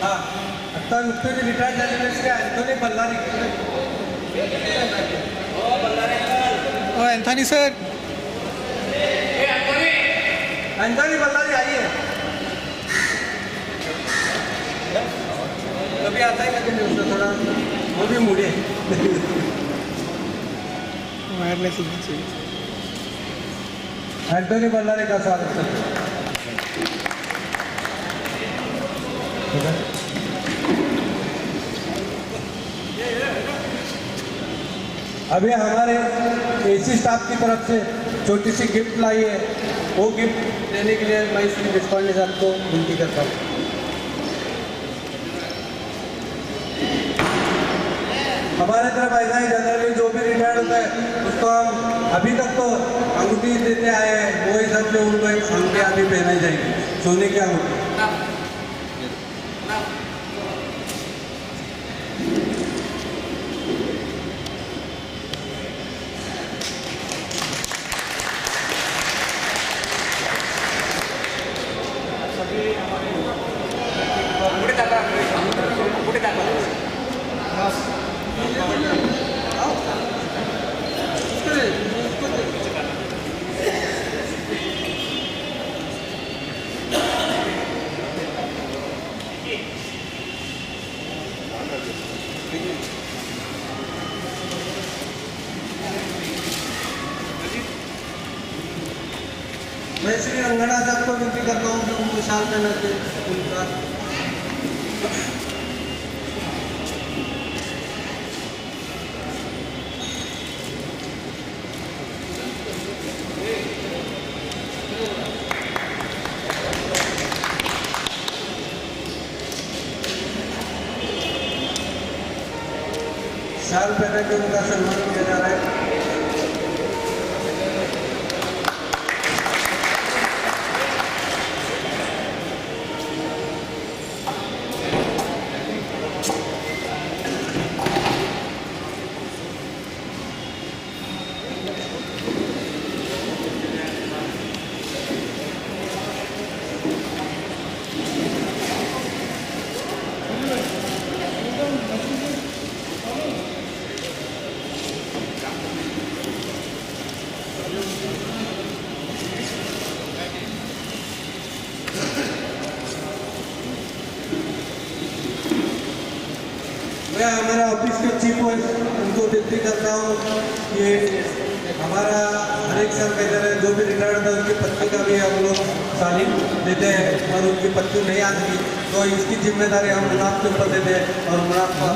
हां आता नुकतंच रिटायर झालेले श्री अँथोनी बल्लारी. ओ एंथनी सर. एंथोनी बल्लारी आइए. कभी आता है कभी नहीं, उसका थोड़ा वो भी मूडी है. वायरलेस एंथोनी बल्लारी का स्वागत करते. अभी हमारे एसी स्टाफ की तरफ से छोटी सी गिफ्ट लाई है. वो गिफ्ट देने के लिए मैं इसकी डिस्काउंट साहब को विनती करता हूँ. हमारे तरफ ऐसा ही जनरली जो भी रिटायर्ड होता है उसको हम अभी तक तो अंगूठी देते आए हैं. वो हिसाब से उनको एक अंगूठी अभी पहनाई जाएगी, सोने की अंगूठी. मैं श्री रंगना साहब को विनती करता हूँ कि उनको शाल पहना के उनका शाल पहना के उनका सम्मान किया जा रहा है. मैं हमारा ऑफिस के चीफ उनको विनती करता हूँ कि हमारा हर एक साल कहते हैं जो भी रिटायर्ड होता है उनकी पत्नी का भी हम लोग तालीम देते हैं और उनकी पत्नी नहीं आती तो इसकी जिम्मेदारी हम मुनाफ के ऊपर देते हैं और मुनाफ को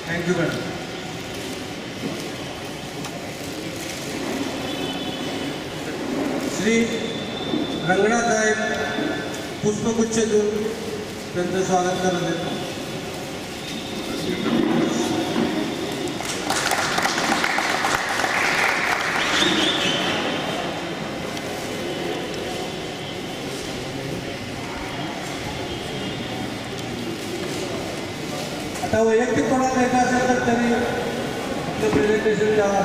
थैंक यू मैडम. श्री रंगना साहेब पुष्पगुच्छ देऊन त्यांचं स्वागत करत आहेत. आता वैयक्तिक कोणाला द्यायचं असेल तर त्यांनी आपलं प्रेझेंटेशन द्यावा.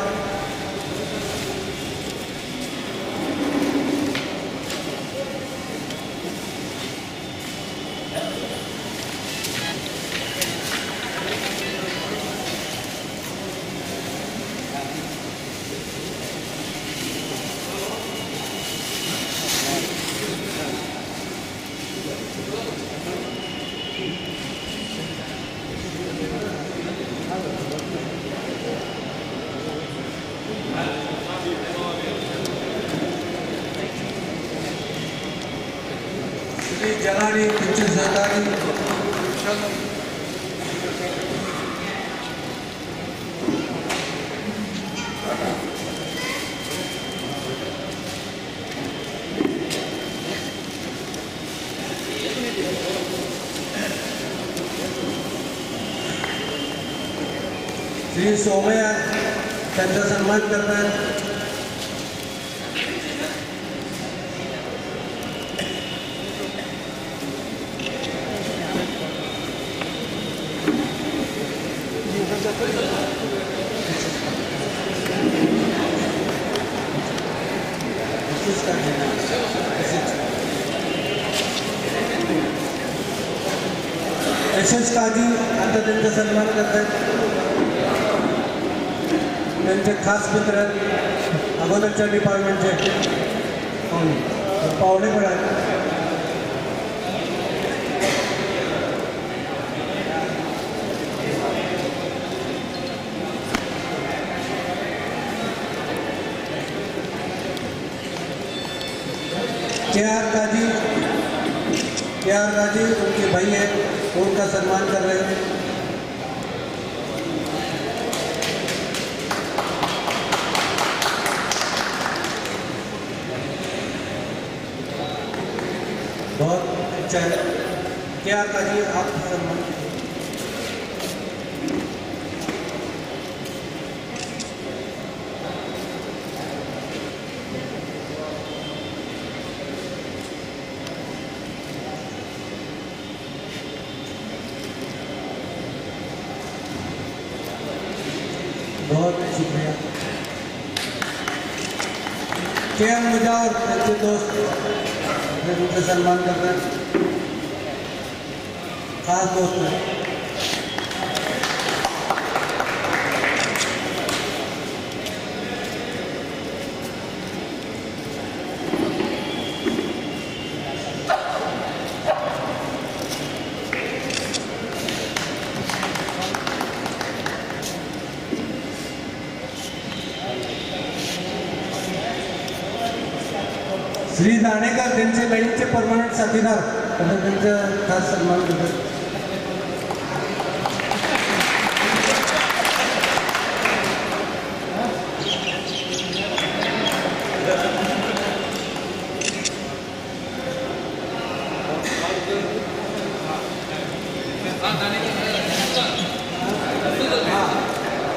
श्री जलानी तुमचे सहकारी श्री सोमय्या त्यांचा सन्मान करतात. विशेष काळजी आता त्यांचा सन्मान करतात. त्यांचे खास मित्र आहेत अगोदरच्या डिपार्टमेंटचे पाहुणे पण आहेत. के आर गाजी उनके भाई हैं, उनका सम्मान कर रहे हैं. बहुत अच्छा है. के आर गाजी आप सम्मान बहुत शुक्रिया. के एम मुजा और अच्छे दोस्त उनका सम्मान कर रहे हैं, खास दोस्त हैं. श्री दाणेकर त्यांचे लढीचे परमनंट साथीदार आता त्यांचा खास सन्मान करतात.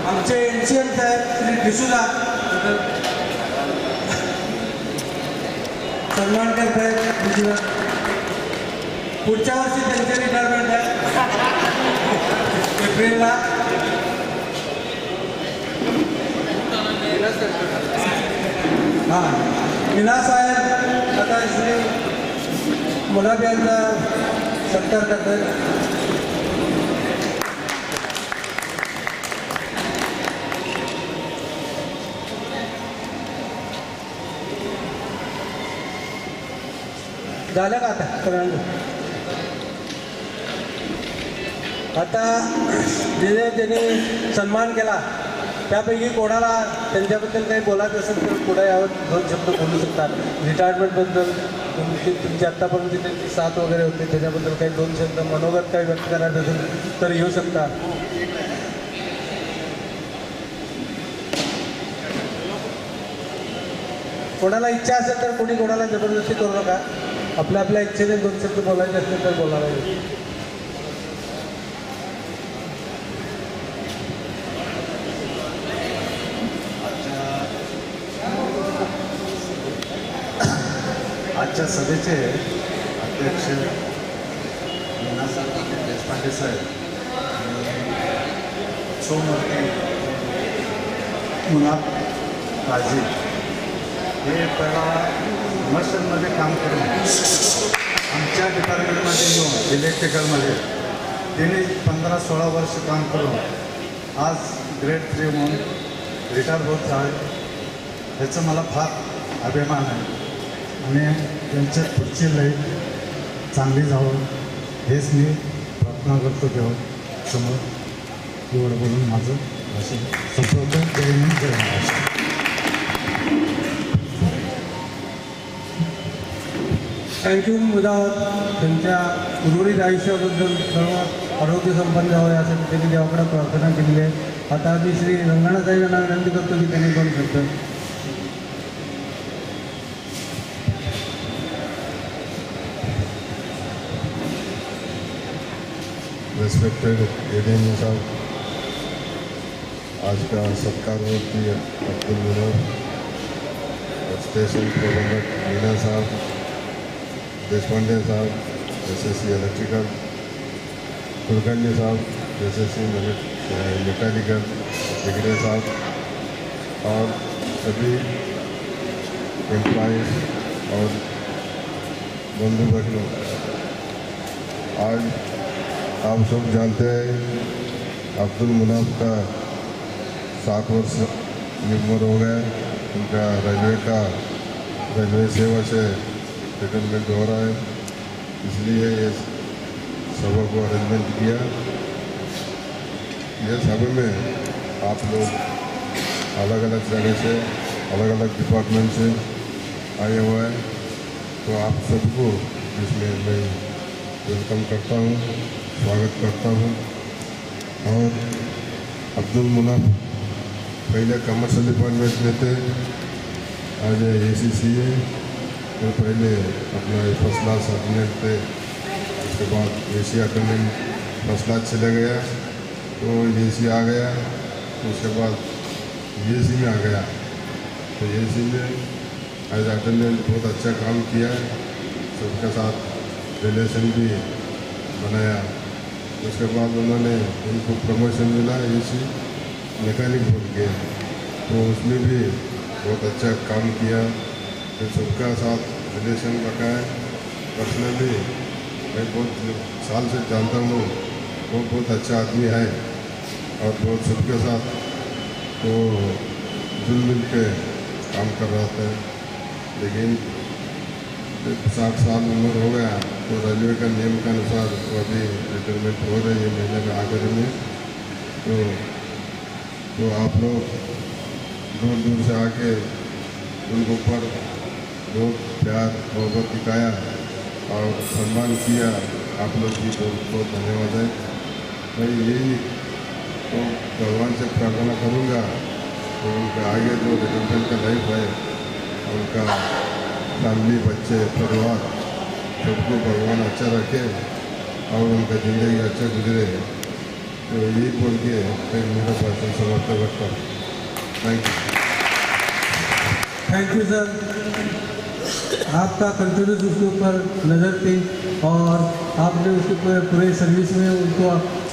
आमचे एनसीएम साहेब श्री डिसूजा सन्मान करत आहेत. पुढच्या वर्षी त्यांचे रिटायरमेंट आहे एप्रिलला. हां मीना साहेब आता श्री मुलाब यांचा सत्कार करतात. झालं का आता सगळ्यांना? आता जे ज्यांनी सन्मान केला त्यापैकी कोणाला त्यांच्याबद्दल काही बोलायचं असेल तर पुढे यावर 2 शब्द बोलू शकतात. रिटायरमेंटबद्दल तुमची आत्तापर्यंत त्यांची साथ वगैरे होते त्याच्याबद्दल काही 2 शब्द मनोगत काही व्यक्त करायचं असेल तर येऊ शकता. कोणाला इच्छा असेल तर कोणी कोणाला जबरदस्ती करू नका. आपल्या आपल्या इच्छेने 2 शब्द बोलायचे असतील तर बोलायला येईल. आजच्या सभेचे अध्यक्ष मीनासाहेब देशपांडे साहेब सोमवती मुनाफ काझी हे पहिला कमर्शियलमध्ये काम करून आमच्या डिपार्टमेंटमध्ये येऊन इलेक्ट्रिकलमध्ये त्यांनी 15-16 वर्ष काम करून आज ग्रेड 3 म्हणून रिटायर होत आहे. ह्याचं मला फार अभिमान आहे आणि त्यांच्या पुढची लाईफ चांगली जावं हेच मी प्रार्थना करतो देवा समोर. एवढं बोलून माझं असं संपवतो. जय हिंद जय महाराष्ट्र. थँक्यू मुदावत. त्यांच्या उर्वरित आयुष्याबद्दल सर्व आरोग्य संपन्न व्हावं यासाठी त्यांनी देवाकडे प्रार्थना केलेली आहे. आता आम्ही श्री रंगणा साहेब यांना विनंती करतो की त्यांनी 2 शब्द. रेस्पेक्टेड एडीएम साहब, आज का सत्कार होती अब्दुल मुनर, स्टेशन प्रबंधक मीना साहब, देशपांडे साहब SSC इलेक्ट्रिकल, कुलकर्णी साहब SSC मैकेनिकल, जिगरे साहब और सभी एम्प्लॉयज़ और बंधु भगिनों, आज आप सब जानते हैं अब्दुल मुनाफ का 60 वर्ष की उम्र हो गया। उनका रेलवे सेवा से रिटायरमेंट हो रहा है, इसलिए ये सभा को अरेंजमेंट किया। यह सभा में आप लोग अलग अलग जगह से, अलग अलग डिपार्टमेंट से आए हुए हैं, तो आप सबको इसमें मैं वेलकम करता हूँ, स्वागत करता हूँ। और अब्दुल मुनाफ पहले कमर्शियल डिपार्टमेंट में थे, आज ACC है। तो पहले अपना फर्स्ट क्लास अटेंडेंट थे, उसके बाद AC अटेंडेंट फर्स्ट क्लास चले गया, तो AC आ गया, तो उसके बाद AC में आ गया। तो AC में एज अटेंडेंट बहुत अच्छा काम किया, सबके साथ रिलेशन भी बनाया। उसके बाद उन्होंने उनको प्रमोशन मिला AC मैकेनिक बन के, तो उसमें भी बहुत अच्छा काम किया। फिर सबका साथ रिलेशन रखा है। पर्सनली मैं बहुत साल से जानता हूँ, वो बहुत अच्छा आदमी है और बहुत सबके साथ तो जुल मिल के काम कर रहा था। लेकिन 60 साल उम्र हो गया, तो रेलवे का नियम के अनुसार वो अभी रिटायरमेंट हो रही है महीने में आखिर में। तो आप लोग दूर दूर से आके उनके ऊपर बहुत प्यार मोहब्बत दिखाया और सम्मान किया, आप लोग भी बहुत बहुत धन्यवाद है। मैं यही तो भगवान से प्रार्थना करूँगा तो उनका आगे जो रिटायरमेंट का लाइफ है, उनका फैमिली, बच्चे, परिवार सबको भगवान अच्छा रखे और उनका ज़िंदगी अच्छा गुजरे। तो यही बोल के मैं मेरा भाषण समाप्त करता हूँ। Thank you. Thank you sir. आपका कंटिन्यूस उसके ऊपर नज़र थी और आपने उसके पूरे सर्विस में उनको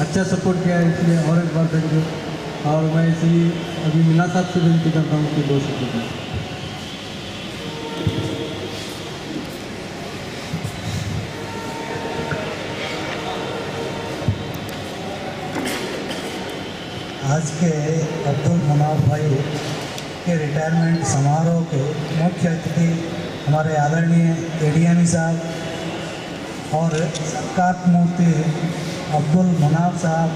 अच्छा सपोर्ट किया है, इसलिए और एक बार थैंक यू। और मैं इसलिए अभी मीना साहब से विनती करता हूँ कि 2 सेकंड। आज के अब्दुल मुनाफ भाई के रिटायरमेंट समारोह के मुख्य अतिथि हमारे आदरणीय ADME साहब और सत्कार मूर्ति अब्दुल मुनाफ साहब,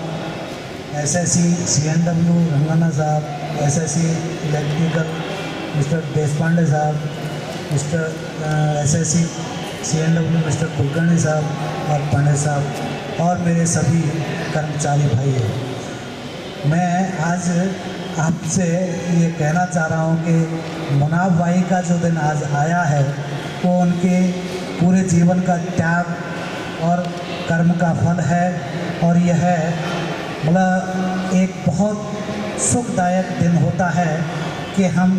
SSC CNW रंगना साहब, SSC इलेक्ट्रिकल मिस्टर देशपांडे साहब, SSC CNW मिस्टर कुलकर्णी साहब और पांडे साहब और मेरे सभी कर्मचारी भाई हैं। मैं आज आपसे ये कहना चाह रहा हूँ कि मुनाफ भाई का जो दिन आज आया है वो उनके पूरे जीवन का त्याग और कर्म का फल है और यह मतलब एक बहुत सुखदायक दिन होता है कि हम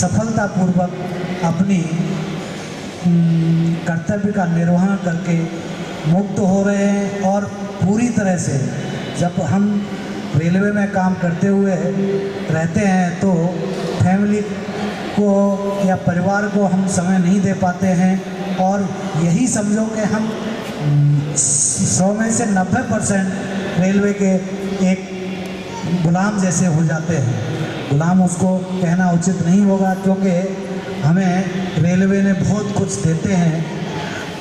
सफलतापूर्वक अपनी कर्तव्य का निर्वहन करके मुक्त हो रहे हैं। और पूरी तरह से जब हम रेलवे में काम करते हुए रहते हैं तो फैमिली को या परिवार को हम समय नहीं दे पाते हैं और यही समझो कि हम 100 में से 90% रेलवे के एक गुलाम जैसे हो जाते हैं। गुलाम उसको कहना उचित नहीं होगा, क्योंकि हमें रेलवे ने बहुत कुछ देते हैं,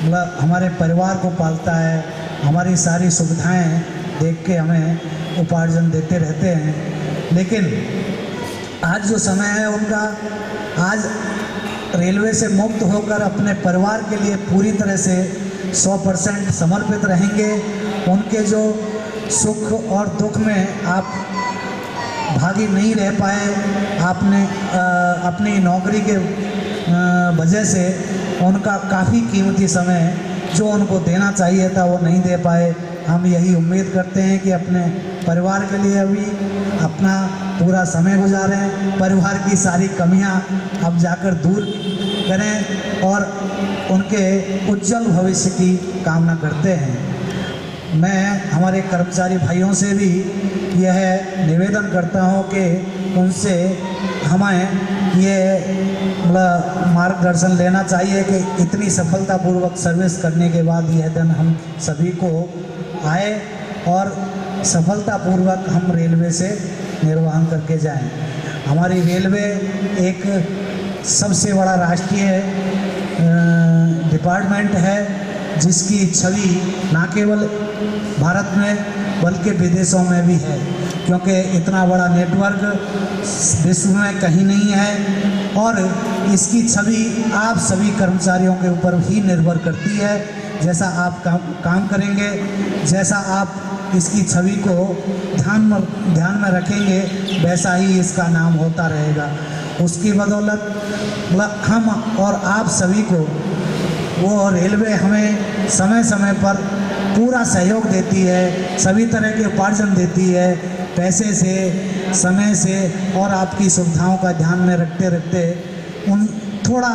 मतलब हमारे परिवार को पालता है, हमारी सारी सुविधाएं देख के हमें उपार्जन देते रहते हैं। लेकिन आज जो समय है उनका, आज रेलवे से मुक्त होकर अपने परिवार के लिए पूरी तरह से 100% समर्पित रहेंगे। उनके जो सुख और दुख में आप भागी नहीं रह पाए, आपने अपनी नौकरी के वजह से उनका काफ़ी कीमती समय जो उनको देना चाहिए था वो नहीं दे पाए। हम यही उम्मीद करते हैं कि अपने परिवार के लिए अभी अपना पूरा समय गुजारें, परिवार की सारी कमियां अब जाकर दूर करें और उनके उज्जवल भविष्य की कामना करते हैं। मैं हमारे कर्मचारी भाइयों से भी यह निवेदन करता हूं कि उनसे हमें ये मार्गदर्शन लेना चाहिए कि इतनी सफलतापूर्वक सर्विस करने के बाद यह दिन हम सभी को आए और सफलतापूर्वक हम रेलवे से निर्वहन करके जाएं। हमारी रेलवे एक सबसे बड़ा राष्ट्रीय डिपार्टमेंट है जिसकी छवि ना केवल भारत में बल्कि विदेशों में भी है, क्योंकि इतना बड़ा नेटवर्क विश्व में कहीं नहीं है और इसकी छवि आप सभी कर्मचारियों के ऊपर ही निर्भर करती है। जैसा आप काम करेंगे, जैसा आप इसकी छवि को ध्यान में रखेंगे, वैसा ही इसका नाम होता रहेगा। उसकी बदौलत हम और आप सभी को वो रेलवे हमें समय समय पर पूरा सहयोग देती है, सभी तरह के उपार्जन देती है, पैसे से, समय से और आपकी सुविधाओं का ध्यान में रखते रखते थोड़ा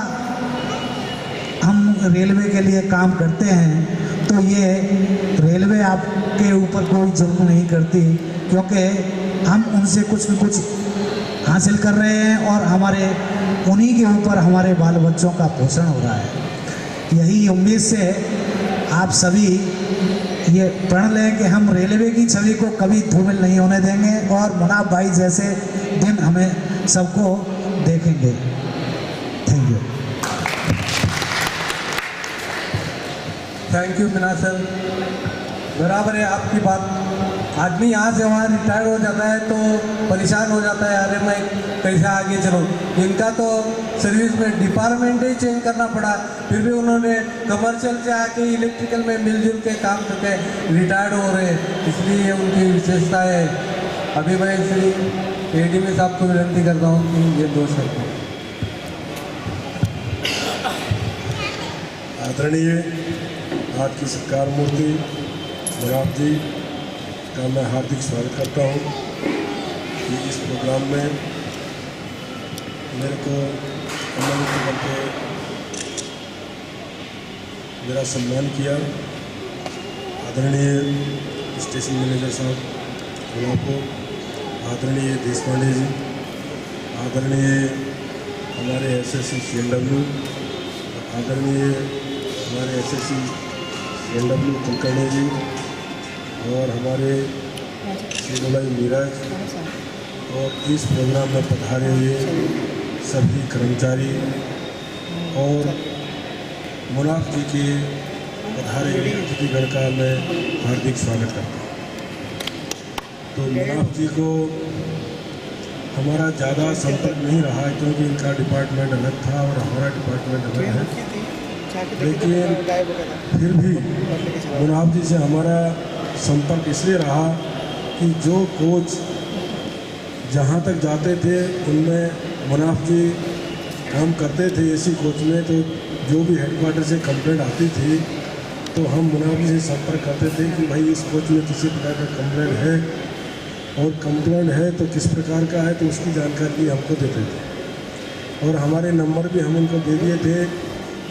हम रेलवे के लिए काम करते हैं। तो ये रेलवे आपके ऊपर कोई जुल्म नहीं करती, क्योंकि हम उनसे कुछ न कुछ हासिल कर रहे हैं और हमारे उन्हीं के ऊपर हमारे बाल बच्चों का पोषण हो रहा है। यही उम्मीद से आप सभी ये प्रण लें कि हम रेलवे की छवि को कभी धूमिल नहीं होने देंगे और मुनाफ भाई जैसे दिन हमें सबको देखेंगे। Thank you. Thank you Meena sir, बराबर है आपकी बात। आदमी यहाँ से वहाँ रिटायर हो जाता है तो परेशान हो जाता है, अरे मैं कैसे आगे चलूँ। इनका तो सर्विस में डिपार्टमेंट ही चेंज करना पड़ा, फिर भी उन्होंने कमर्शियल से आके इलेक्ट्रिकल में मिलजुल के काम करके रिटायर्ड हो रहे हैं, इसलिए उनकी विशेषता है। अभी मैं श्री एडीएम साहब को विनती करता हूँ कि ये 2 शब्द। आदरणीय आज की सत्कार मूर्ति मुनाफ जी का मैं हार्दिक स्वागत करता हूँ कि इस प्रोग्राम में मेरे को सम्मानित करके मेरा सम्मान किया। आदरणीय स्टेशन मैनेजर साहब को, आदरणीय देशपांडे जी, आदरणीय हमारे एसएससी CNW, आदरणीय हमारे एसएससी CNW कुलकर्णी जी और हमारे श्री नीरज और इस प्रोग्राम में पधारे हुए सभी कर्मचारी और मुनाफ जी के पधारे हुए अतिथिगण का मैं हार्दिक स्वागत करता हूँ। तो मुनाफ जी को हमारा ज़्यादा संपर्क नहीं रहा है क्योंकि इनका डिपार्टमेंट अलग था और हमारा डिपार्टमेंट अलग है, लेकिन फिर भी मुनाफ जी से हमारा संपर्क इसलिए रहा कि जो कोच जहाँ तक जाते थे उनमें मुनाफ जी काम करते थे एसी कोच में। तो जो भी हेडक्वार्टर से कंप्लेंट आती थी तो हम मुनाफ जी से संपर्क करते थे कि भाई इस कोच में किसी प्रकार का कंप्लेंट है और कंप्लेंट है तो किस प्रकार का है, तो उसकी जानकारी हमको देते थे और हमारे नंबर भी हम उनको दे दिए थे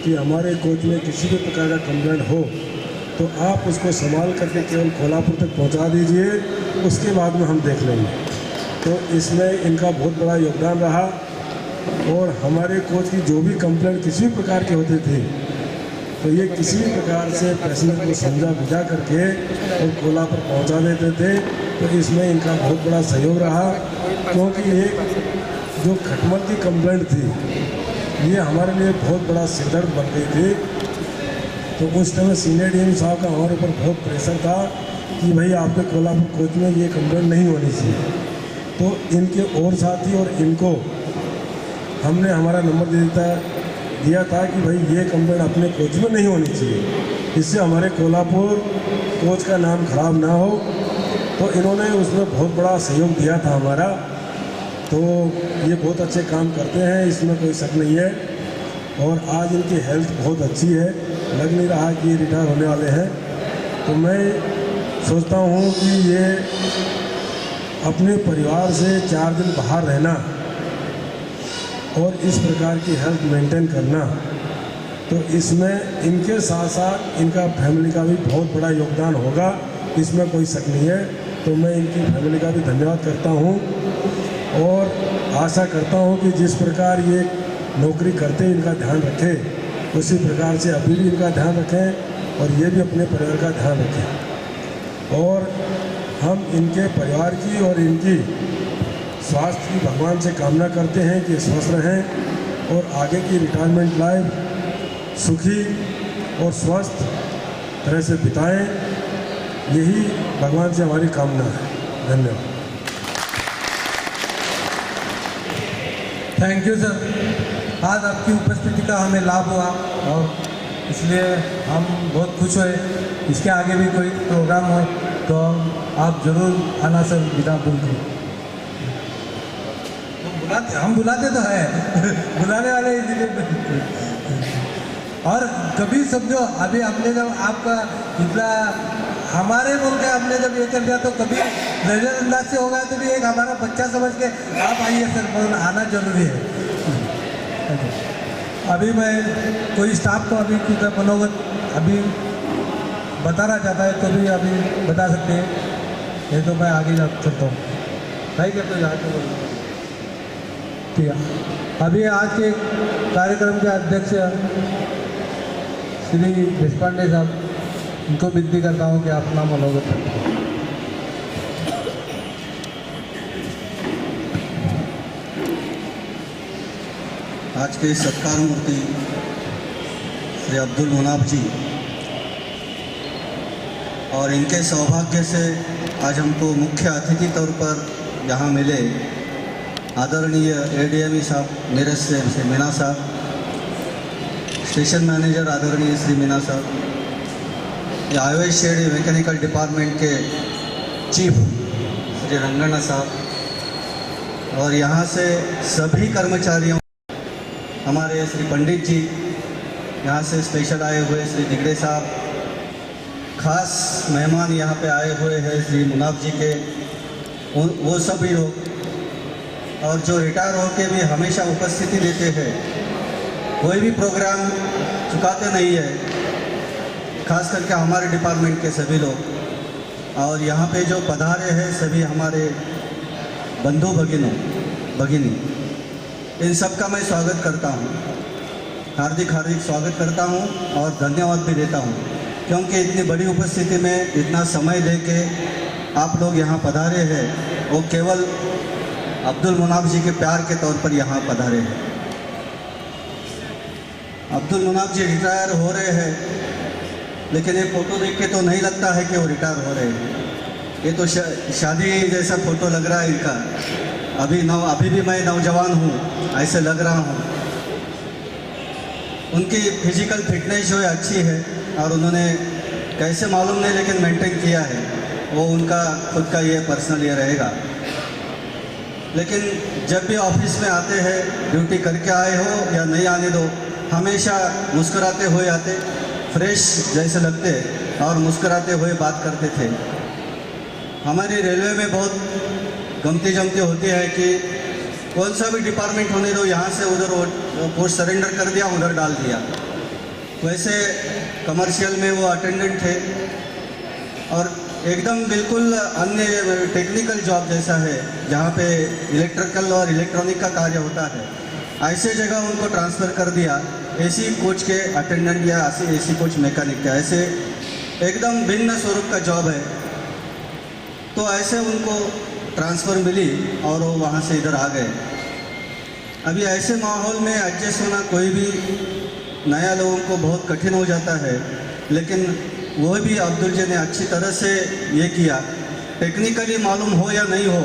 कि हमारे कोच में किसी भी प्रकार का कंप्लेंट हो तो आप उसको संभाल करके केवल कोल्हापुर तक पहुंचा दीजिए, उसके बाद में हम देख लेंगे। तो इसमें इनका बहुत बड़ा योगदान रहा और हमारे कोच की जो भी कंप्लेंट किसी भी प्रकार के होते थे तो ये किसी भी प्रकार से पैसेंजर को समझा बुझा करके और कोल्हापुर पहुंचा देते थे। तो इसमें इनका बहुत बड़ा सहयोग रहा, क्योंकि एक जो खटमल की कंप्लेंट थी ये हमारे लिए बहुत बड़ा सिरदर्द बन गई थी। तो उस समय सीनियर डीएम साहब का हमारे ऊपर बहुत प्रेशर था कि भाई आपके कोल्हापुर कोच में ये कंप्लेंट नहीं होनी चाहिए। तो इनके और साथी और इनको हमने हमारा नंबर दिया था कि भाई ये कंप्लेंट अपने कोच में नहीं होनी चाहिए, इससे हमारे कोल्हापुर कोच का नाम खराब ना हो। तो इन्होंने उसमें बहुत बड़ा सहयोग दिया था हमारा। तो ये बहुत अच्छे काम करते हैं, इसमें कोई शक नहीं है और आज इनकी हेल्थ बहुत अच्छी है, लग नहीं रहा कि ये रिटायर होने वाले हैं। तो मैं सोचता हूँ कि ये अपने परिवार से 4 दिन बाहर रहना और इस प्रकार की हेल्थ मेंटेन करना, तो इसमें इनके साथ साथ इनका फैमिली का भी बहुत बड़ा योगदान होगा, इसमें कोई शक नहीं है। तो मैं इनकी फैमिली का भी धन्यवाद करता हूँ और आशा करता हूँ कि जिस प्रकार ये नौकरी करते इनका ध्यान रखें, उसी प्रकार से अभी भी इनका ध्यान रखें और ये भी अपने परिवार का ध्यान रखें। और हम इनके परिवार की और इनकी स्वास्थ्य की भगवान से कामना करते हैं कि स्वस्थ रहें और आगे की रिटायरमेंट लाइफ सुखी और स्वस्थ तरह से बिताएं। यही भगवान से हमारी कामना है। धन्यवाद। Thank you sir. आज आपकी उपस्थिति का हमें लाभ हुआ और इसलिए हम बहुत खुश हुए। इसके आगे भी कोई प्रोग्राम हो तो आप ज़रूर आना सर, बिना भूल के। हम बुलाते तो हैं बुलाने वाले इसीलिए। और कभी समझो अभी हमने जब आपका इतना हमारे बोल के हमने जब ये कर दिया तो कभी नजरअंदाज से होगा तो भी एक हमारा बच्चा समझ के आप आइए सर, बोल आना जरूरी है। अभी मैं कोई स्टाफ को अभी कुछ मनोगत अभी बताना चाहता है तो भी अभी बता सकते हैं, नहीं तो मैं आगे जा सकता हूँ। नहीं क्या तो यहाँ तो ठीक है। अभी आज के कार्यक्रम के अध्यक्ष श्री देशपांडे साहब, इनको विनती करता हूँ कि आप नाम मनोगत करें। आज के सत्कार मूर्ति श्री अब्दुल मुनाफ जी और इनके सौभाग्य से आज हमको मुख्य अतिथि तौर पर यहाँ मिले आदरणीय एडीएमई साहब नीरज से श्री मीना साहब, स्टेशन मैनेजर आदरणीय श्री मीना साहब, ये हाईवे शेड मैकेनिकल डिपार्टमेंट के चीफ श्री रंगना साहब और यहाँ से सभी कर्मचारियों, हमारे श्री पंडित जी, यहाँ से स्पेशल आए हुए श्री दिगड़े साहब, खास मेहमान यहाँ पे आए हुए हैं श्री मुनाफ जी के, वो सभी लोग, और जो रिटायर होके भी हमेशा उपस्थिति देते हैं, कोई भी प्रोग्राम चुकाते नहीं है, खास करके हमारे डिपार्टमेंट के सभी लोग। और यहाँ पे जो पधारे हैं सभी हमारे बंधु भगिनी, इन सब का मैं स्वागत करता हूँ, हार्दिक स्वागत करता हूँ और धन्यवाद भी देता हूँ, क्योंकि इतनी बड़ी उपस्थिति में इतना समय देके आप लोग यहाँ पधारे हैं, वो केवल अब्दुल मुनाफ जी के प्यार के तौर पर यहाँ पधारे हैं। अब्दुल मुनाफ जी रिटायर हो रहे हैं, लेकिन ये फ़ोटो देख के तो नहीं लगता है कि वो रिटायर हो रहे हैं। ये तो शादी जैसा फ़ोटो लग रहा है इनका। अभी भी मैं नौजवान हूँ ऐसे लग रहा हूँ। उनकी फिजिकल फिटनेस जो है अच्छी है और उन्होंने कैसे मालूम नहीं लेकिन मेंटेन किया है, वो उनका खुद का ये पर्सनल ये रहेगा। लेकिन जब भी ऑफिस में आते हैं, ड्यूटी करके आए हो या नहीं आने दो, हमेशा मुस्कुराते हुए आते, फ्रेश जैसे लगते और मुस्कुराते हुए बात करते थे। हमारी रेलवे में बहुत गमती जमती होती है कि कौन सा भी डिपार्टमेंट होने दो, यहाँ से उधर पोस्ट सरेंडर कर दिया, उधर डाल दिया। वैसे कमर्शियल में वो अटेंडेंट थे और एकदम बिल्कुल अन्य टेक्निकल जॉब जैसा है, जहाँ पे इलेक्ट्रिकल और इलेक्ट्रॉनिक का कार्य होता है, ऐसे जगह उनको ट्रांसफ़र कर दिया एसी कोच के अटेंडेंट या एसी कोच मैकेनिक का। ऐसे एकदम भिन्न स्वरूप का जॉब है, तो ऐसे उनको ट्रांसफ़र मिली और वो वहाँ से इधर आ गए। अभी ऐसे माहौल में एडजस्ट होना कोई भी नया लोगों को बहुत कठिन हो जाता है, लेकिन वो भी अब्दुल जी ने अच्छी तरह से ये किया। टेक्निकली मालूम हो या नहीं हो,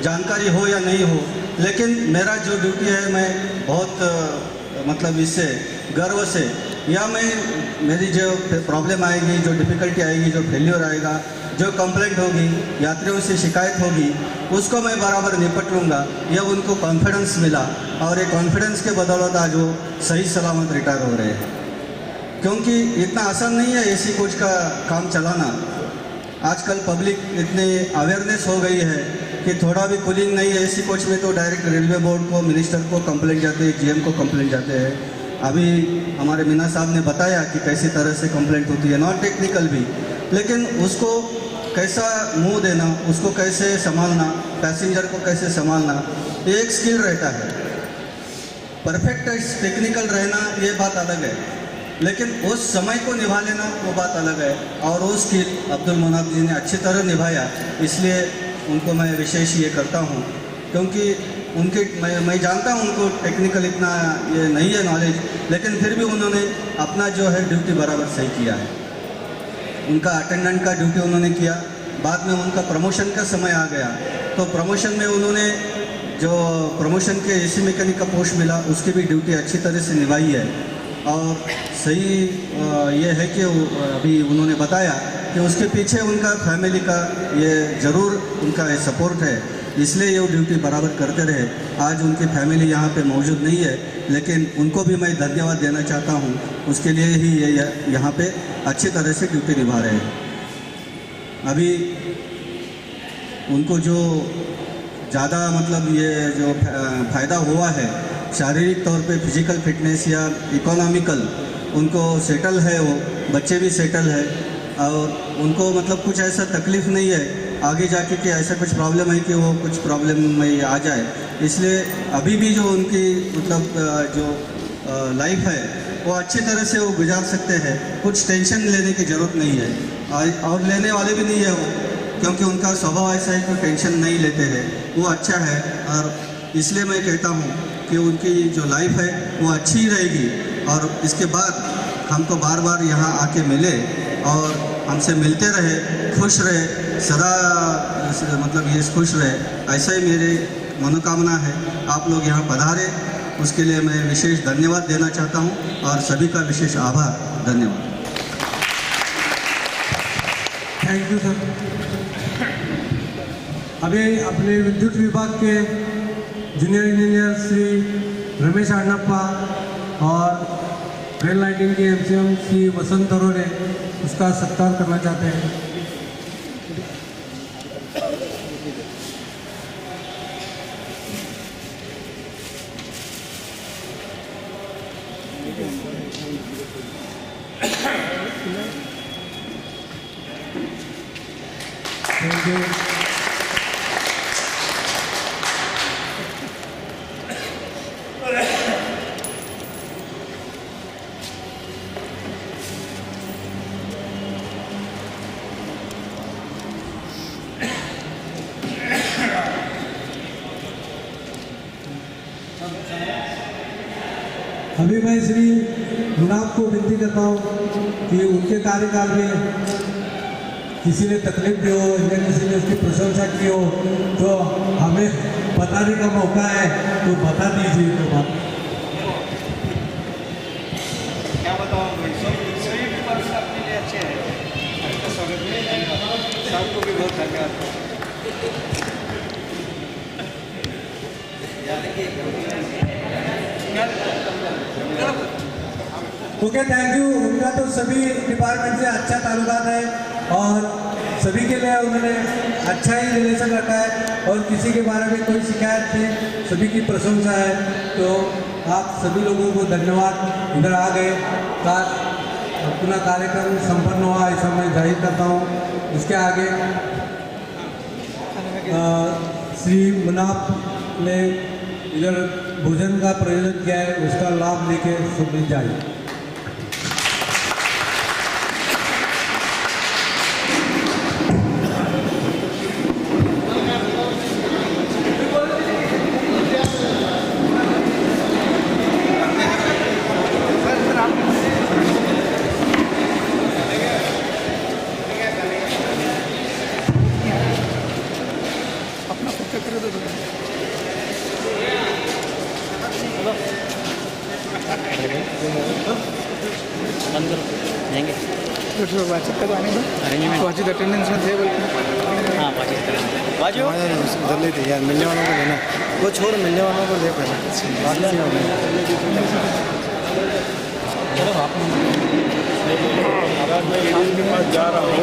जानकारी हो या नहीं हो, लेकिन मेरा जो ड्यूटी है मैं बहुत मतलब इससे गर्व से, या मेरी जो प्रॉब्लम आएगी, जो डिफ़िकल्टी आएगी, जो फेल्योर आएगा, जो कंप्लेंट होगी, यात्रियों से शिकायत होगी, उसको मैं बराबर निपट लूँगा। यह उनको कॉन्फिडेंस मिला और ये कॉन्फिडेंस के बदौलत आज वो सही सलामत रिटायर हो रहे हैं। क्योंकि इतना आसान नहीं है एसी कोच का काम चलाना। आजकल पब्लिक इतनी अवेयरनेस हो गई है कि थोड़ा भी कूलिंग नहीं है एसी कोच में तो डायरेक्ट रेलवे बोर्ड को, मिनिस्टर को कंप्लेंट जाते हैं, जीएम को कंप्लेंट जाते हैं। अभी हमारे मीना साहब ने बताया कि कैसी तरह से कंप्लेंट होती है, नॉन टेक्निकल भी, लेकिन उसको कैसा मुंह देना, उसको कैसे संभालना, पैसेंजर को कैसे संभालना, ये एक स्किल रहता है। परफेक्ट टेक्निकल रहना ये बात अलग है, लेकिन उस समय को निभा लेना वो बात अलग है। और वो स्किल अब्दुल मुनाफ जी ने अच्छी तरह निभाया, इसलिए उनको मैं विशेष ये करता हूँ। क्योंकि उनके मैं जानता हूँ उनको टेक्निकल इतना ये नहीं है नॉलेज, लेकिन फिर भी उन्होंने अपना जो है ड्यूटी बराबर सही किया है। उनका अटेंडेंट का ड्यूटी उन्होंने किया। बाद में उनका प्रमोशन का समय आ गया, तो प्रमोशन में उन्होंने जो प्रमोशन के एसी मैकेनिक का पोस्ट मिला उसकी भी ड्यूटी अच्छी तरह से निभाई है। और सही ये है कि अभी उन्होंने बताया कि उसके पीछे उनका फैमिली का ये ज़रूर उनका सपोर्ट है, इसलिए ये ड्यूटी बराबर करते रहे। आज उनकी फैमिली यहाँ पे मौजूद नहीं है, लेकिन उनको भी मैं धन्यवाद देना चाहता हूँ। उसके लिए ही ये यहाँ पे अच्छी तरह से ड्यूटी निभा रहे हैं। अभी उनको जो ज़्यादा मतलब ये जो फ़ायदा हुआ है शारीरिक तौर पे, फिजिकल फिटनेस या इकोनॉमिकल, उनको सेटल है, वो बच्चे भी सेटल है और उनको मतलब कुछ ऐसा तकलीफ़ नहीं है आगे जाके कि ऐसा कुछ प्रॉब्लम है कि वो कुछ प्रॉब्लम में आ जाए। इसलिए अभी भी जो उनकी मतलब जो लाइफ है वो अच्छी तरह से वो गुजार सकते हैं। कुछ टेंशन लेने की ज़रूरत नहीं है और लेने वाले भी नहीं है वो, क्योंकि उनका स्वभाव ऐसा है कि टेंशन नहीं लेते हैं, वो अच्छा है। और इसलिए मैं कहता हूँ कि उनकी जो लाइफ है वो अच्छी ही रहेगी और इसके बाद हमको बार बार यहाँ आके मिले और हमसे मिलते रहे, खुश रहे, सदा मतलब ये खुश रहे, ऐसा ही मेरी मनोकामना है। आप लोग यहाँ पधारे, उसके लिए मैं विशेष धन्यवाद देना चाहता हूँ और सभी का विशेष आभार। धन्यवाद। Thank you sir. अभी अपने विद्युत विभाग के जूनियर इंजीनियर श्री रमेश अण्णप्पा और रेल लाइटिंग के एमसीएम श्री वसंत अरोड़े उसका सत्कार करना चाहते हैं। Thank you. अभी मैं श्री मुनाफ को विनती करता हूँ कि उनके कार्यकाल में किसी ने तकलीफ दी हो या किसी ने उसकी प्रशंसा की हो तो हमें बताने का मौका है तो बता दीजिए। तो बात क्या बताऊँ, सभी पर्स अपने लिए अच्छे हैं। आपका स्वागत है, सबको भी बहुत धन्यवाद। Okay, thank you. उनका तो सभी डिपार्टमेंट से अच्छा ताल्लुकात है और सभी के लिए उन्होंने अच्छा ही रिलेशन रखा है और किसी के बारे में कोई शिकायत नहीं, सभी की प्रशंसा है। तो आप सभी लोगों को धन्यवाद। इधर आ गए का अपना कार्यक्रम संपन्न हुआ ऐसा मैं जाहिर करता हूँ। इसके आगे श्री मुनाफ ने इधर भोजन का प्रयोजन किया है, उसका लाभ लेके सभी जाए। बातचीत का आने दो, बातचीत अटेंडेंस में थे बल्कि। हाँ, बातचीत करेंगे। बाजू उधर ले थे यार, मिलने वालों को लेना, वो छोड़ मिलने वालों को ले पहले। चलो आप मैं जा रहा हूँ।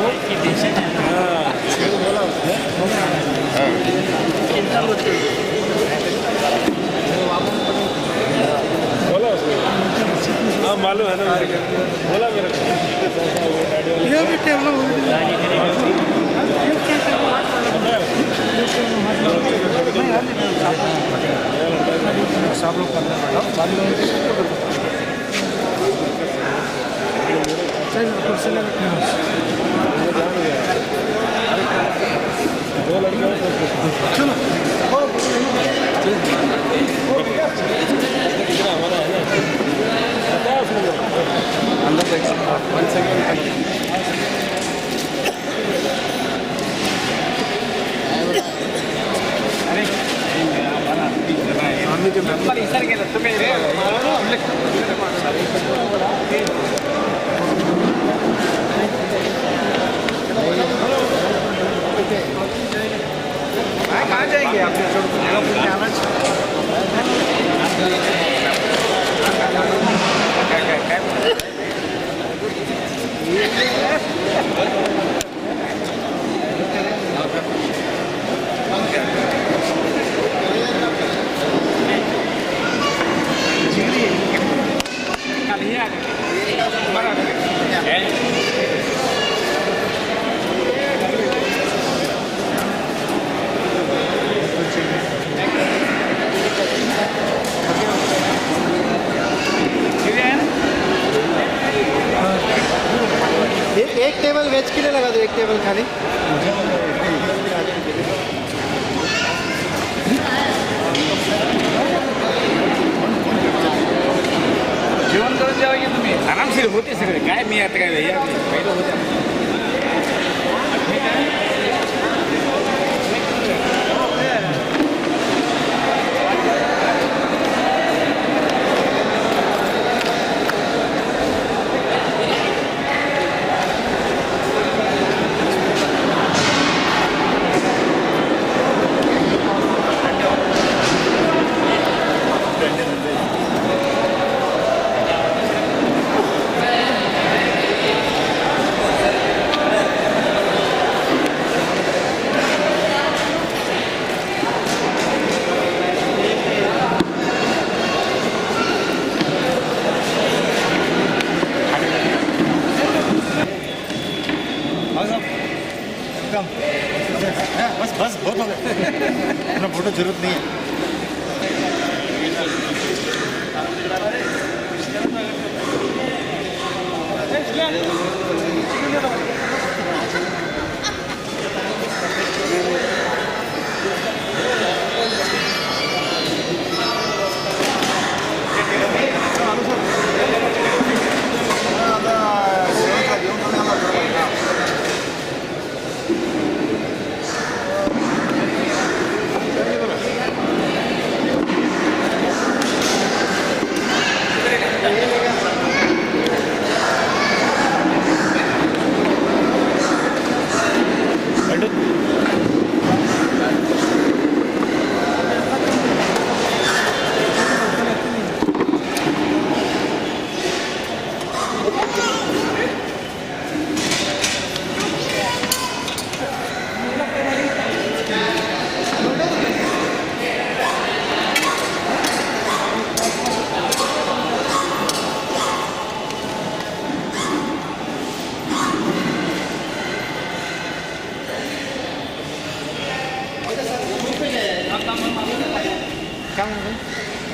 हाँ मालूम है ना, बोला मेरे को। ये भी टेबल सब लोग करना पड़ा। कहाँ जाएंगे आप? जगह पूछने आना एक टेबल वेज के लिए लगा दो, एक टेबल खाली। जेवण करून जेवायचे तुम्ही आरामशीर होते सगळे. काय मी आता काय भैया पहिलं होतं. बस बस बहुत हो गया, अपना फोटो जरूरत नहीं है।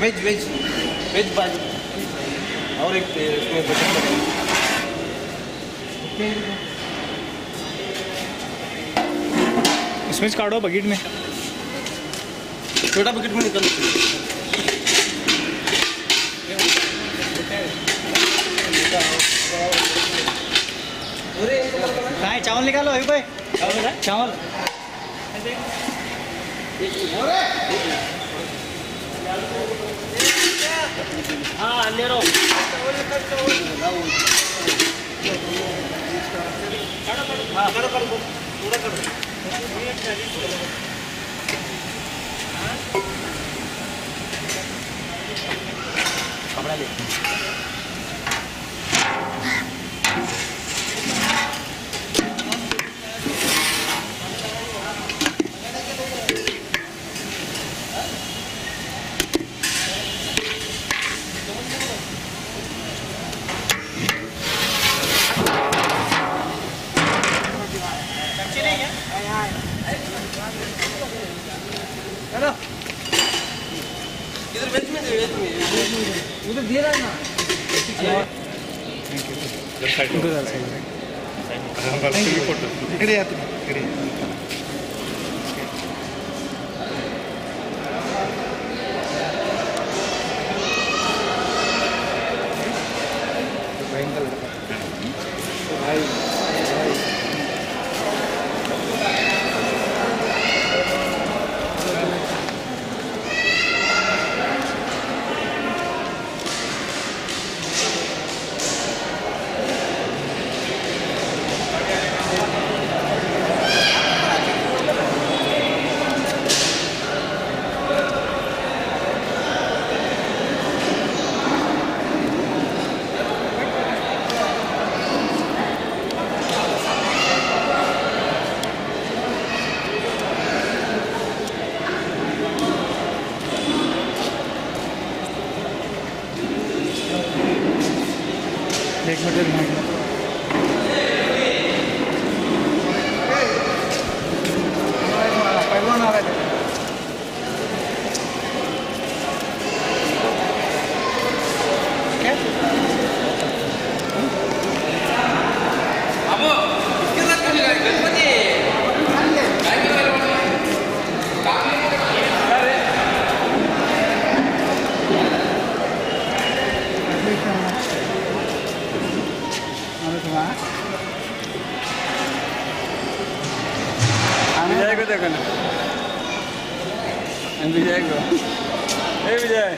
वेज वेज वेज भाजी और एक इसमें इसमें काढो बकेट में, छोटा बकेट में निकल। कहाँ है चावल निकालो अभी भाई, चावल हाँ ले लो। हाँ करो करो पूरा करो। कपड़ा ले इधर वेज में उधर दे रहा है ना। Thank you. ఇంకో దాని సైడ్ ఇక్కడే ఇక్కడే एक मिनट पहलवान आ रहे थे विजय को देखो ना विजय को विजय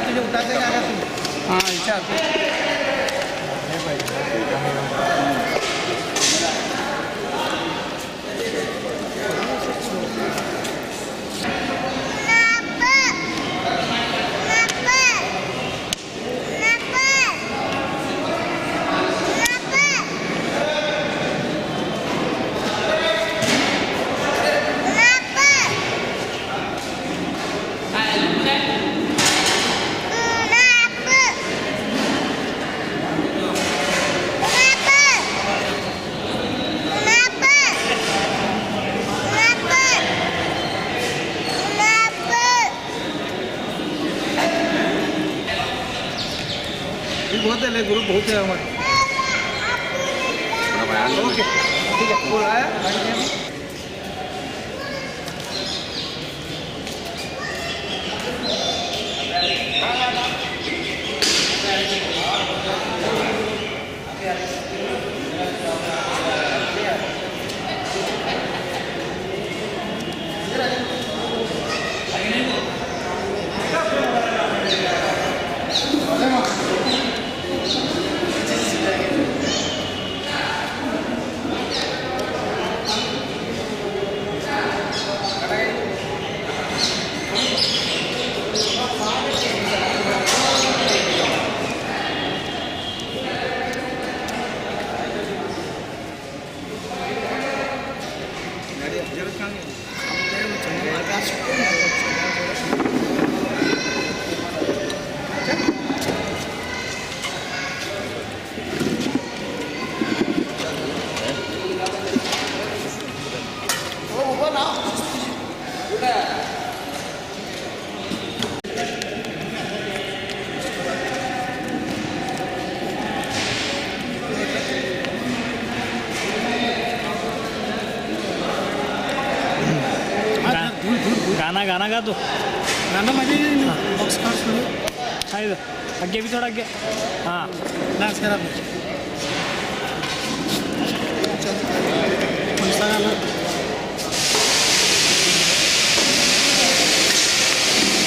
तुझे उतार देगा तू हाँ इच्छा बहुत है ग्रुप बहुत है हमारे ओके ठीक है बोल आया गाना गाना गा दो गाना मजे बॉक्स आगे भी थोड़ा आगे हाँ डांस करा कौन सा गाना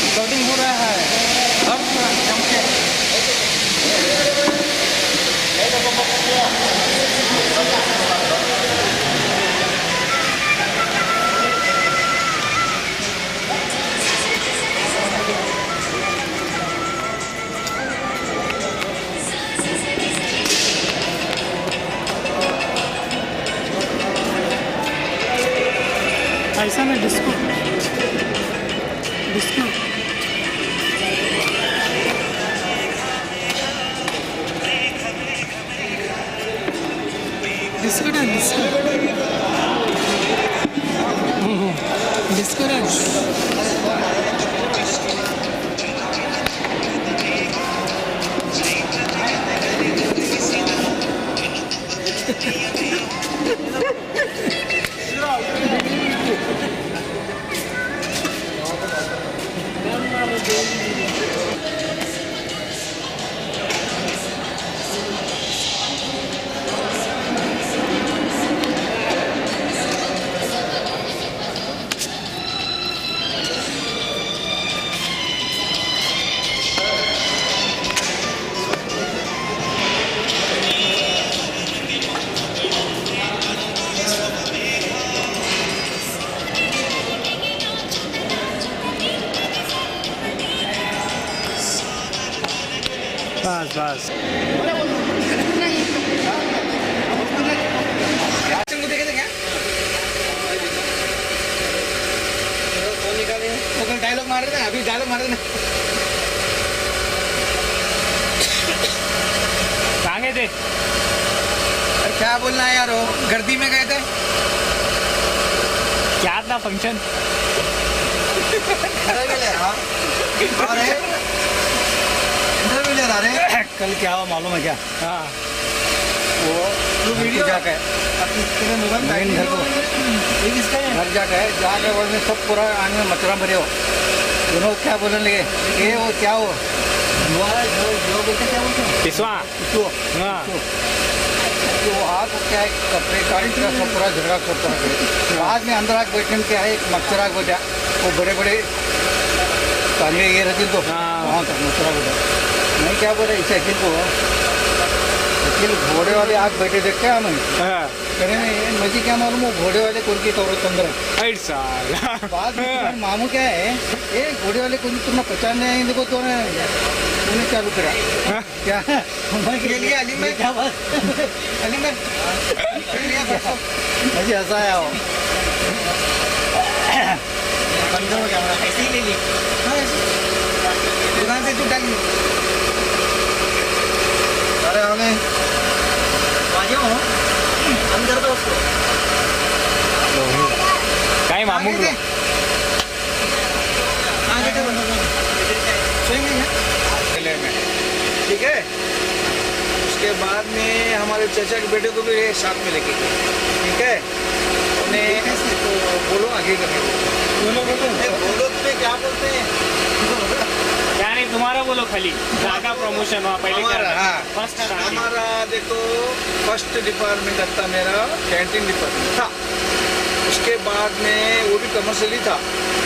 रिकॉर्डिंग हो रहा है और जम के में disco disco disco dance disco dance बस बस डायलॉग मार रहे थे अभी डायलॉग मार रहे थे कहाँ गए थे क्या बोलना है यार वो गर्दी में गए थे क्या था फंक्शन इंटरव्यू ले रहा इंटरव्यू ले रहा रे कल क्या हुआ मालूम है क्या? हाँ वो वीडियो जा के मेन घर को ये किसका है घर जाके वो में सब पूरा आने में मचरा भरे हो दोनों क्या बोलने लगे ये वो क्या हो जो बोलते क्या बोलते हैं पिसवा तो हाँ वो हाथ क्या है कपड़े काट का सब पूरा झगड़ा करता है बाद में अंदर आग बैठने में क्या है एक मच्छरा हो जाए वो बड़े बड़े तांगे ये रहते तो वहाँ तक मच्छरा हो जाए नहीं क्या बोले इस अखिल को अखिल घोड़े वाले आग बैठे देखते हैं हमें करें मुझे क्या मालूम वो घोड़े वाले कौन की तौर अंदर है बाद में मामू क्या है ये घोड़े वाले कौन तुम्हें पहचानने आएंगे देखो तो उन्हें चालू करा क्या ये लिए अली में क्या बात अली में मुझे हंसा आया वो बंदर हो कैमरा ऐसे ही ले ली हाँ ऐसे दुकान से तू डाल अरे हमें बाजू अंदर तो उसको काय मामू आगे तो ठीक है उसके बाद में हमारे चाचा के बेटे को भी साथ में लेके गए ठीक है उन्हें तो बोलो आगे करने बोलो तुम्हें क्या बोलते हैं क्या नहीं तुम्हारा बोलो खाली जागा प्रमोशन हुआ पहले हमारा हाँ फर्स्ट हमारा देखो फर्स्ट डिपार्टमेंट था मेरा कैंटीन डिपार्टमेंट था उसके बाद में वो भी कमर्शियली था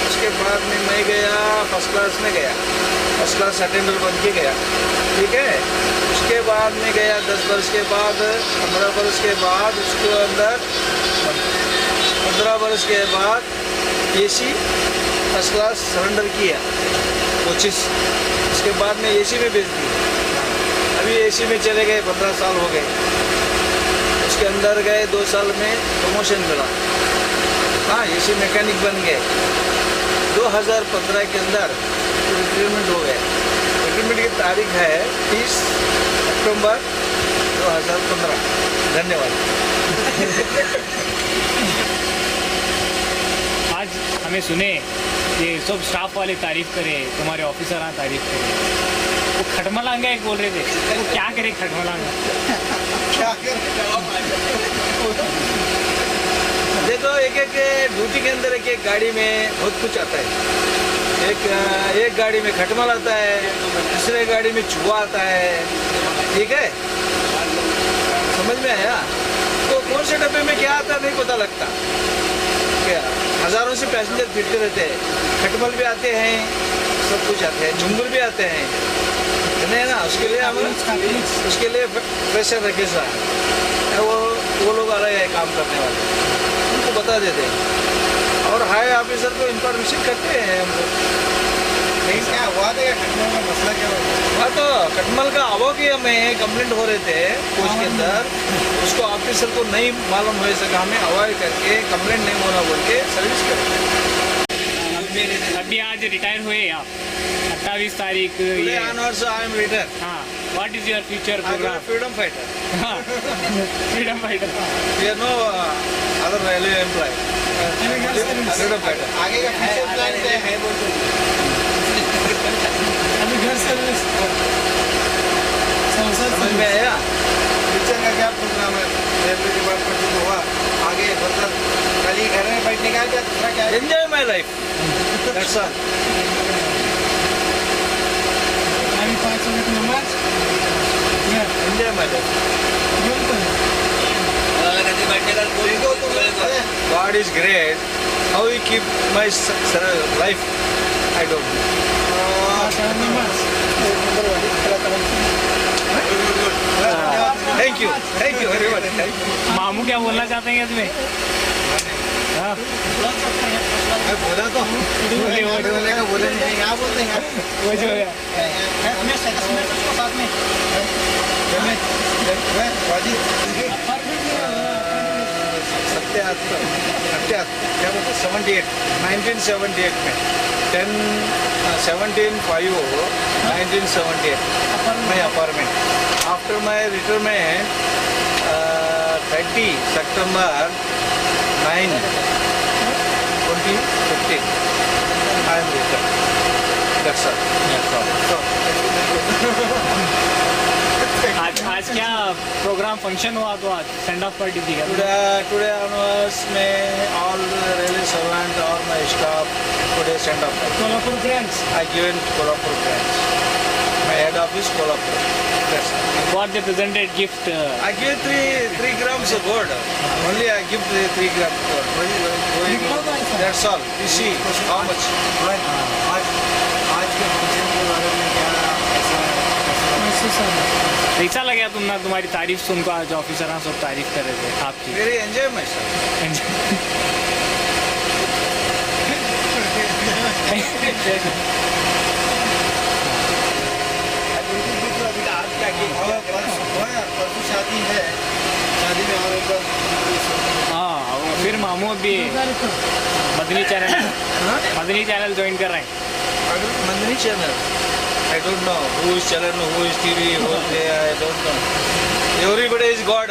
उसके बाद में मैं गया फर्स्ट क्लास में गया फर्स्ट क्लास अटेंडर बन के गया ठीक है उसके बाद में गया 10 वर्ष के बाद 15 वर्ष के बाद उसके अंदर 15 वर्ष के बाद एसी फर्स्ट क्लास सरेंडर किया 25 उसके बाद में एसी में भेज दिया अभी एसी में चले गए 15 साल हो गए उसके अंदर गए 2 साल में प्रमोशन मिला हाँ एसी मैकेनिक बन गए 2015 के अंदर रिटायरमेंट हो गए रिटायरमेंट की तारीख है 30 अक्टूबर 2015 धन्यवाद आज हमें सुने ये सब स्टाफ वाले तारीफ करे तुम्हारे ऑफिसर तारीफ करे वो खटमलांगा एक बोल रहे थे वो क्या करे खटमलांगा क्या देखो एक एक ड्यूटी के अंदर एक एक गाड़ी में बहुत कुछ आता है एक गाड़ी में खटमल आता है दूसरे गाड़ी में चूहा आता है ठीक है समझ में आया तो कौन से डब्बे में क्या आता है नहीं पता लगता क्या हज़ारों से पैसेंजर फिरते रहते हैं खटमल भी आते हैं सब कुछ आते हैं झुंगुर भी आते हैं नहीं ना उसके लिए हम उसके लिए प्रेशर रखे सा वो लोग अलग है काम करने वाले उनको बता देते हैं और हाई ऑफिसर को इंफॉर्मेशन करते हैं हम लोग क्या हुआ था, खटमल का मसला क्या हुआ? हाँ तो खटमल का अवोग्य में कंप्लेंट हो रहे थे कोच के अंदर, उसको ऑफिसर को नहीं मालूम हो सका, हमें अवॉइड करके कंप्लेंट नहीं होना बोल के सर्विस कर। अभी आज रिटायर हुए आप 28 तारीख Today ये onwards I am leader. हाँ what is your future I am a program freedom fighter. Freedom fighter We are no other railway employee. Freedom fighter. आगे का फ्यूचर प्लान क्या है बोलते अभी घर सर्विस समझ में आया? फ्यूचर का क्या प्रोग्राम है? रेलवे डिपार्टमेंट जो हुआ आगे फर्दर खाली घर में बैठने का क्या दूसरा क्या है? Enjoy my life, that's all. अभी 5 वक्त नमाज enjoy my life. God is great. How he keep my life? I don't know. Thank you very much. Thank you. मामू क्या बोलना चाहते हैं तुम्हें? हाँ मैं बोला तो बोलेगा बोले नहीं, क्या बोलते हैं वो जो है अपने स्टेटस में उसको साथ में क्या बोलते 1978 में 1978 my apartment. After my retirement 30 September 9 2015 I am retired. That's all. आज क्या प्रोग्राम फंक्शन हुआ तो आज सेंड ऑफ पार्टी थी क्या? Today onwards में all railway servant or my staff today send off. Kolhapur branch I given Kolhapur branch. My head office Kolhapur. That's all. what they presented gift I give 3 grams of gold. Only I give 3 grams of gold. That's all. You see how much. आज के function के बारे में क्या कैसा लगा तुमने तुम्हारी तारीफ सुन को आज ऑफिसर सब तारीफ कर रहे थे आपकी? Very enjoy myself. परसों शादी है, शादी में और एक बार हाँ फिर मामू अभी मदनी चैनल ज्वाइन कर रहे हैं। Mandani channel. I don't know who is channel, who is TV, who is there. I don't know. Everybody is God.